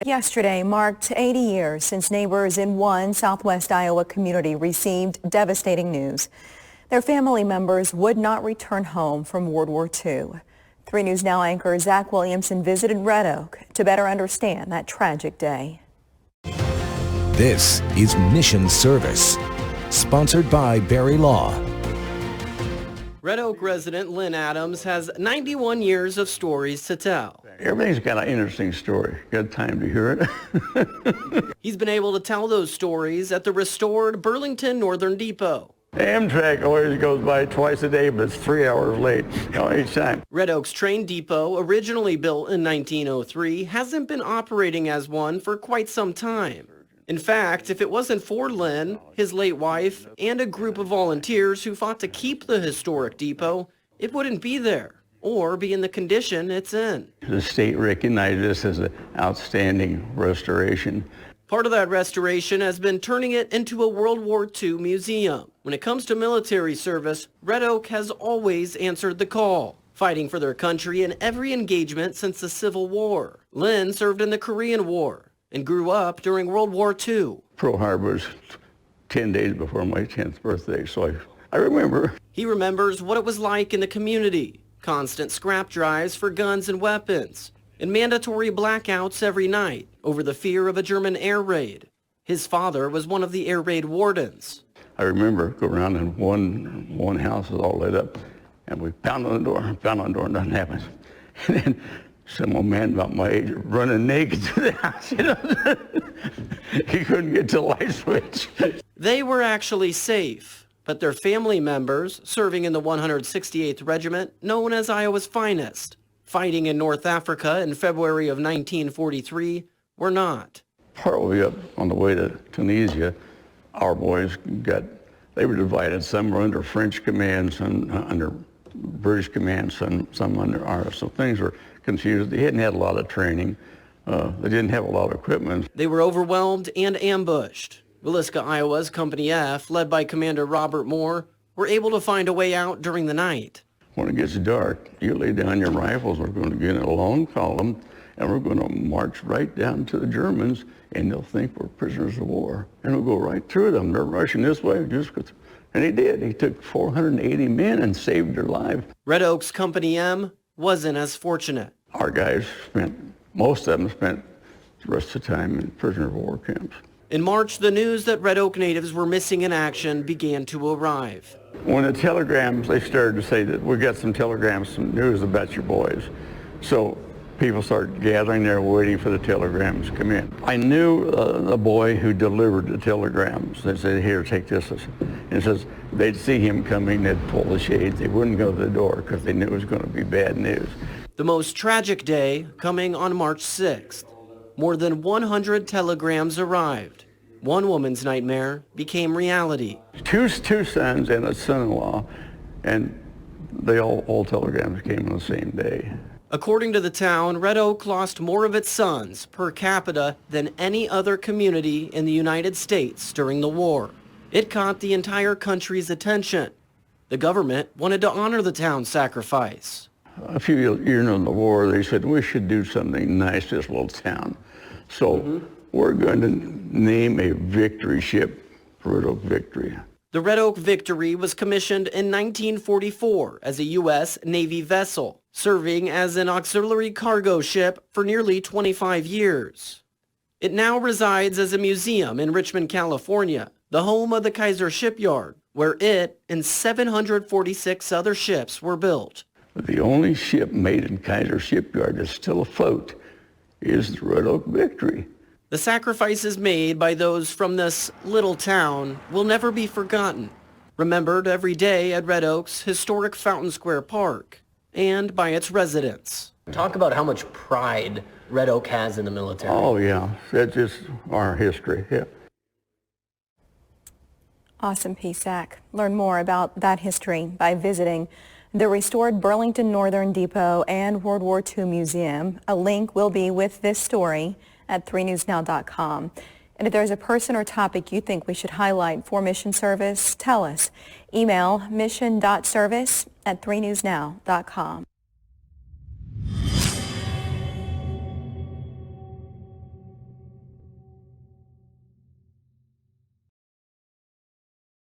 Yesterday marked 80 years since neighbors in one southwest Iowa community received devastating news. Their family members would not return home from World War II. 3 News Now anchor Zach Williamson visited Red Oak to better understand that tragic day. This is Mission Service, sponsored by Barry Law. Red Oak resident Lynn Adams has 91 years of stories to tell. Everything's got an interesting story. Got time to hear it? He's been able to tell those stories at the restored Burlington Northern Depot. Amtrak always goes by twice a day, but it's 3 hours late, each time. Red Oak's train depot, originally built in 1903, hasn't been operating as one for quite some time. In fact, if it wasn't for Lynn, his late wife, and a group of volunteers who fought to keep the historic depot, it wouldn't be there or be in the condition it's in. The state recognized this as an outstanding restoration. Part of that restoration has been turning it into a World War II museum. When it comes to military service, Red Oak has always answered the call, fighting for their country in every engagement since the Civil War. Lynn served in the Korean War and grew up during World War II. Pearl Harbor was 10 days before my 10th birthday, so I remember. He remembers what it was like in the community. Constant scrap drives for guns and weapons, and mandatory blackouts every night over the fear of a German air raid. His father was one of the air raid wardens. I remember go around and one house was all lit up, and we pound on the door, and nothing happens. And then some old man about my age running naked to the house, He couldn't get to the light switch. They were actually safe, but their family members, serving in the 168th Regiment, known as Iowa's finest, fighting in North Africa in February of 1943, were not. Partway up on the way to Tunisia, our boys they were divided. Some were under French command, some under British command, some under ours. So things were confused. They hadn't had a lot of training. They didn't have a lot of equipment. They were overwhelmed and ambushed. Villisca, Iowa's Company F, led by Commander Robert Moore, were able to find a way out during the night. When it gets dark, you lay down your rifles. We're going to get in a long column, and we're going to march right down to the Germans, and they'll think we're prisoners of war. And we'll go right through them. They're rushing this way. And he did. He took 480 men and saved their lives. Red Oak's Company M wasn't as fortunate. Our guys most of them spent the rest of the time in prisoner of war camps. In March, the news that Red Oak natives were missing in action began to arrive. When the telegrams, they started to say that we got some telegrams, some news about your boys. So people started gathering there waiting for the telegrams to come in. I knew the boy who delivered the telegrams. They said, here, take this. And it says they'd see him coming, they'd pull the shades. They wouldn't go to the door because they knew it was going to be bad news. The most tragic day coming on March 6th. More than 100 telegrams arrived. One woman's nightmare became reality. Two sons and a son-in-law, and all telegrams came on the same day. According to the town, Red Oak lost more of its sons per capita than any other community in the United States during the war. It caught the entire country's attention. The government wanted to honor the town's sacrifice. A few years into the war, they said, we should do something nice to this little town. So we're going to name a victory ship, Red Oak Victory. The Red Oak Victory was commissioned in 1944 as a U.S. Navy vessel, serving as an auxiliary cargo ship for nearly 25 years. It now resides as a museum in Richmond, California, the home of the Kaiser Shipyard, where it and 746 other ships were built. The only ship made in Kaiser Shipyard that's still afloat is the Red Oak Victory. The sacrifices made by those from this little town will never be forgotten, remembered every day at Red Oak's historic Fountain Square Park and by its residents. Talk about how much pride Red Oak has in the military. Oh, yeah. That's just our history, yeah. Awesome piece, Zach. Learn more about that history by visiting the restored Burlington Northern Depot and World War II Museum. A link will be with this story at 3newsnow.com. And if there's a person or topic you think we should highlight for Mission Service, tell us. Email mission.service@3newsnow.com.